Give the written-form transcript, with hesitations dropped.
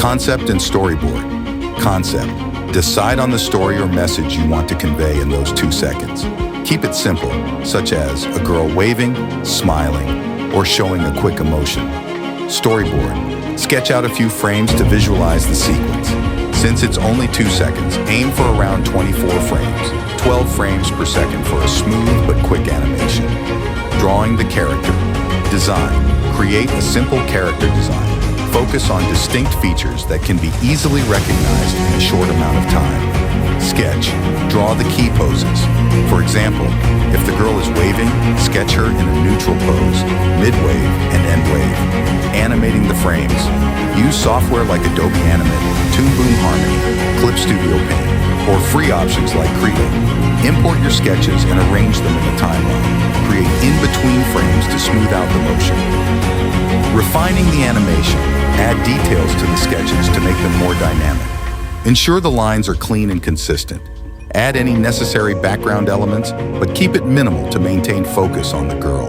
Concept and storyboard. Concept. Decide on the story or message you want to convey in those 2 seconds. Keep it simple, such as a girl waving, smiling, or showing a quick emotion. Storyboard. Sketch out a few frames to visualize the sequence. Since it's only 2 seconds, aim for around 24 frames, 12 frames per second for a smooth but quick animation. Drawing the character. Design. Create a simple character design. Focus on distinct features that can be easily recognized in a short amount of time. Sketch. Draw the key poses. For example, if the girl is waving, sketch her in a neutral pose, mid-wave and end-wave. Animating the frames. Use software like Adobe Animate, Toon Boom Harmony, Clip Studio Paint, or free options like Krita. Import your sketches and arrange them in a timeline. Create in-between frames to smooth out the motion. Refining the animation. Add details to the sketches to make them more dynamic. Ensure the lines are clean and consistent. Add any necessary background elements, but keep it minimal to maintain focus on the girl.